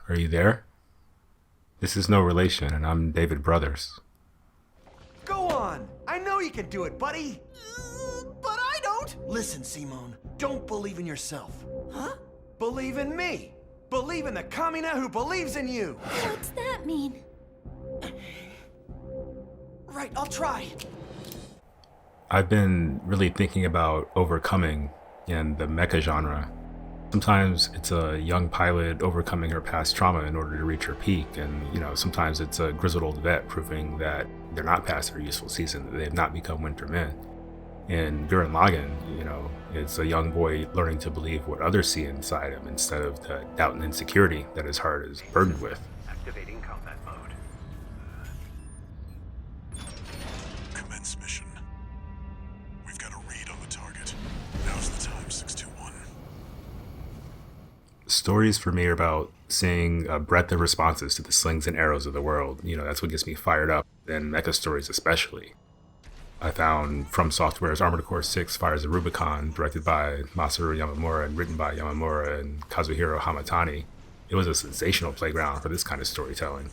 Are you there? This is no relation, and I'm David Brothers. Go on! I know you can do it, buddy! But I don't! Listen, Simone, don't believe in yourself. Huh? Believe in me! Believe in the Kamina who believes in you! What's that mean? Right, I'll try. I've been really thinking about overcoming in the mecha genre. Sometimes it's a young pilot overcoming her past trauma in order to reach her peak, and sometimes it's a grizzled old vet proving that they're not past their useful season, that they have not become winter men. In Gurren Lagann, it's a young boy learning to believe what others see inside him instead of the doubt and insecurity that his heart is burdened with. Activating combat mode. Commence mission. We've got a read on the target. Now's the time, 621. Stories for me are about seeing a breadth of responses to the slings and arrows of the world. That's what gets me fired up, and mecha stories especially. I found From Software's Armored Core 6 Fires of Rubicon, directed by Masaru Yamamura and written by Yamamura and Kazuhiro Hamatani. It was a sensational playground for this kind of storytelling.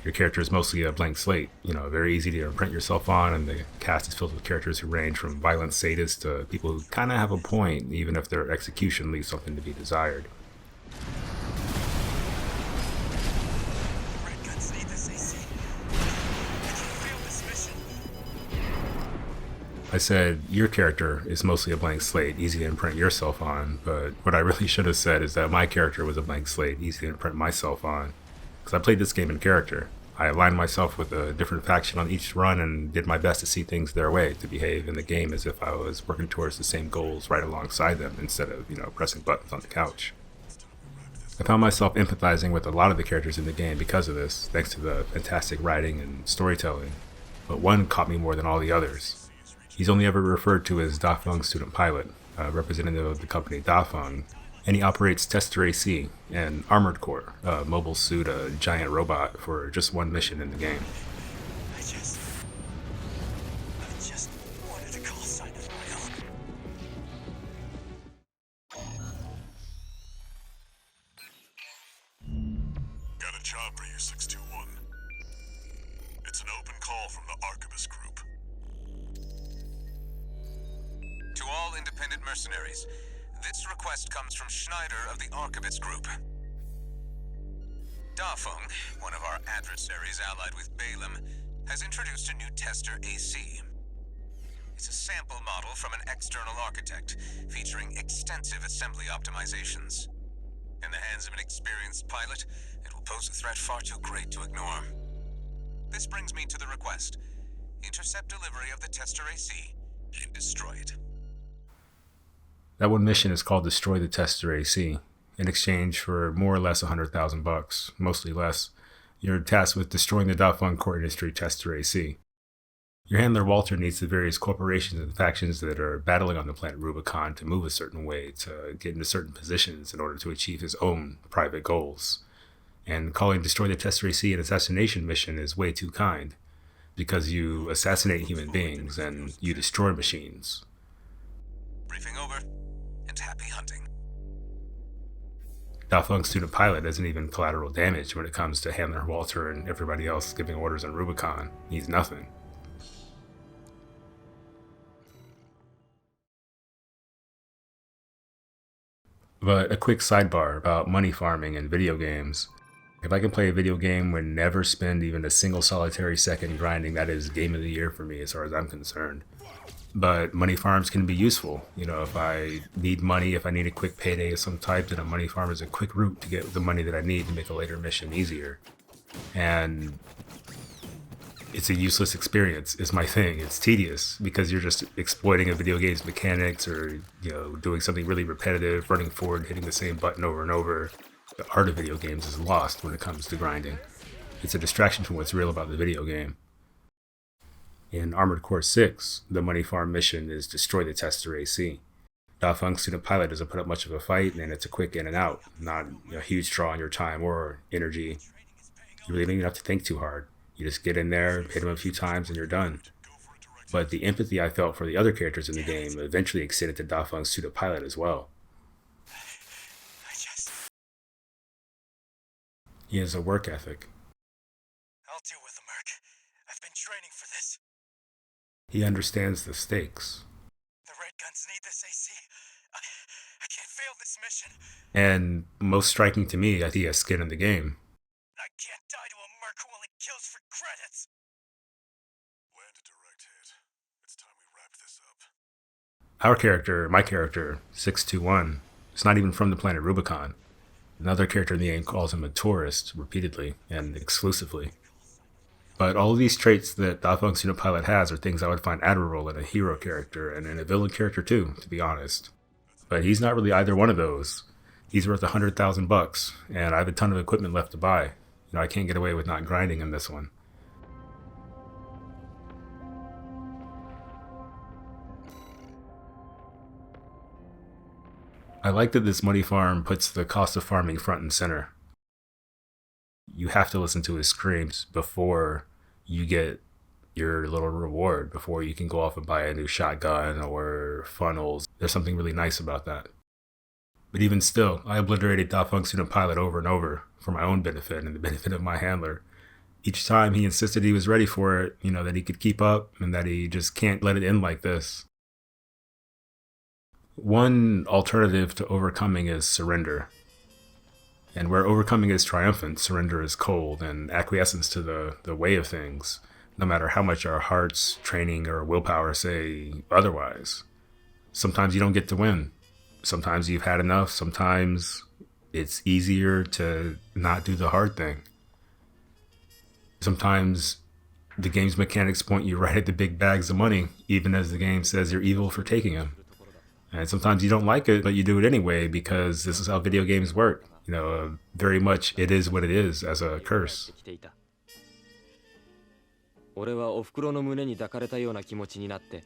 Your character is mostly a blank slate, very easy to imprint yourself on, and the cast is filled with characters who range from violent sadists to people who kind of have a point, even if their execution leaves something to be desired. I said, your character is mostly a blank slate, easy to imprint yourself on, but what I really should have said is that my character was a blank slate, easy to imprint myself on. Because I played this game in character. I aligned myself with a different faction on each run and did my best to see things their way, to behave in the game as if I was working towards the same goals right alongside them instead of, pressing buttons on the couch. I found myself empathizing with a lot of the characters in the game because of this, thanks to the fantastic writing and storytelling, but one caught me more than all the others. He's only ever referred to as Dafeng Student Pilot, a representative of the company Dafeng, and he operates Tester AC and Armored Core, a mobile suit, a giant robot, for just one mission in the game. I just wanted a call sign of my own. Got a job for you, 621. It's an open call from the Archibus Group. To all independent mercenaries, this request comes from Schneider of the Archibus Group. Dafeng, one of our adversaries allied with Balaam, has introduced a new Tester AC. It's a sample model from an external architect, featuring extensive assembly optimizations. In the hands of an experienced pilot, it will pose a threat far too great to ignore. This brings me to the request. Intercept delivery of the Tester AC and destroy it. That one mission is called Destroy the Tester AC. In exchange for more or less $100,000, mostly less, you're tasked with destroying the Dafeng core industry Tester AC. Your handler Walter needs the various corporations and factions that are battling on the planet Rubicon to move a certain way, to get into certain positions in order to achieve his own private goals. And calling Destroy the Tester AC an assassination mission is way too kind, because you assassinate human beings and you destroy machines. Briefing over, and happy hunting. Dafeng Student Pilot isn't even collateral damage when it comes to Handler Walter and everybody else giving orders on Rubicon. He's nothing. But a quick sidebar about money farming in video games. If I can play a video game and never spend even a single solitary second grinding, that is game of the year for me as far as I'm concerned. But money farms can be useful. If I need money, if I need a quick payday of some type, then a money farm is a quick route to get the money that I need to make a later mission easier. And it's a useless experience, is my thing. It's tedious because you're just exploiting a video game's mechanics or, doing something really repetitive, running forward, hitting the same button over and over. The art of video games is lost when it comes to grinding. It's a distraction from what's real about the video game. In Armored Core 6, the money farm mission is Destroy the Tester AC. Dafeng Student Pilot doesn't put up much of a fight, and it's a quick in and out, not a huge draw on your time or energy. You really don't even have to think too hard. You just get in there, hit him a few times, and you're done. But the empathy I felt for the other characters in the game eventually extended to Dafeng Student Pilot as well. He has a work ethic. I'll deal with the Merc. I've been training for this. He understands the stakes. The Red Guns need this AC. I can't fail this mission. And most striking to me, he has skin in the game. I can't die to a Merc who only kills for credits. Land a direct hit. It's time we wrap this up. My character, 621, is not even from the planet Rubicon. Another character in the game calls him a tourist repeatedly and exclusively. But all of these traits that Da Feng Student Pilot has are things I would find admirable in a hero character and in a villain character too, to be honest. But he's not really either one of those. He's worth $100,000, and I have a ton of equipment left to buy. I can't get away with not grinding in this one. I like that this money farm puts the cost of farming front and center. You have to listen to his screams before you get your little reward, before you can go off and buy a new shotgun or funnels. There's something really nice about that. But even still, I obliterated Da Feng Student Pilot over and over for my own benefit and the benefit of my handler. Each time he insisted he was ready for it, that he could keep up and that he just can't let it end like this. One alternative to overcoming is surrender. And where overcoming is triumphant, surrender is cold and acquiescence to the way of things, no matter how much our hearts, training, or willpower say otherwise. Sometimes you don't get to win. Sometimes you've had enough. Sometimes it's easier to not do the hard thing. Sometimes the game's mechanics point you right at the big bags of money, even as the game says you're evil for taking them. And sometimes you don't like it, but you do it anyway because this is how video games work. Very much it is what it is as a curse. 俺はお袋の胸に抱かれたような気持ちになって、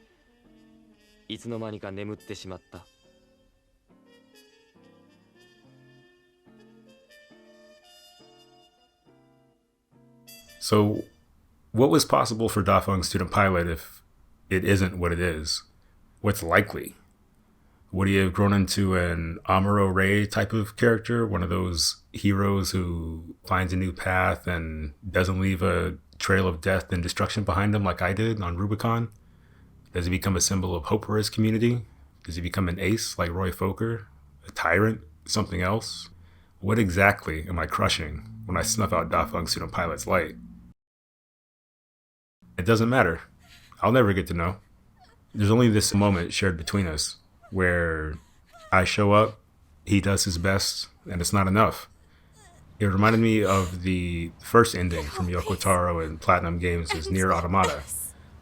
いつの間にか眠ってしまった。So, what was possible for Da Feng Student Pilot if it isn't what it is? What's likely? Would he have grown into an Amuro Ray type of character? One of those heroes who finds a new path and doesn't leave a trail of death and destruction behind him like I did on Rubicon? Does he become a symbol of hope for his community? Does he become an ace like Roy Fokker? A tyrant? Something else? What exactly am I crushing when I snuff out Da Feng Student Pilot's light? It doesn't matter. I'll never get to know. There's only this moment shared between us where I show up, he does his best, and it's not enough. It reminded me of the first ending from Yoko Taro in Platinum Games' Nier Automata,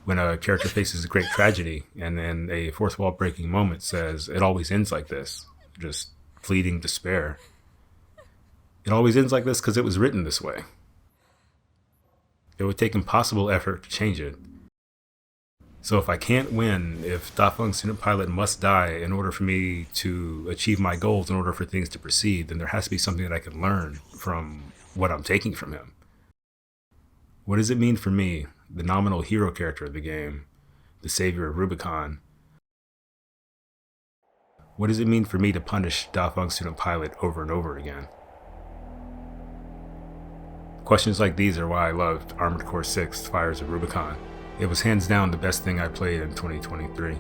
when a character faces a great tragedy and then a fourth wall breaking moment says, it always ends like this, just fleeting despair. It always ends like this because it was written this way. It would take impossible effort to change it. So if I can't win, if Da Feng Student Pilot must die in order for me to achieve my goals, in order for things to proceed, then there has to be something that I can learn from what I'm taking from him. What does it mean for me, the nominal hero character of the game, the savior of Rubicon? What does it mean for me to punish Da Feng Student Pilot over and over again? Questions like these are why I loved Armored Core 6: Fires of Rubicon. It was hands down the best thing I played in 2023.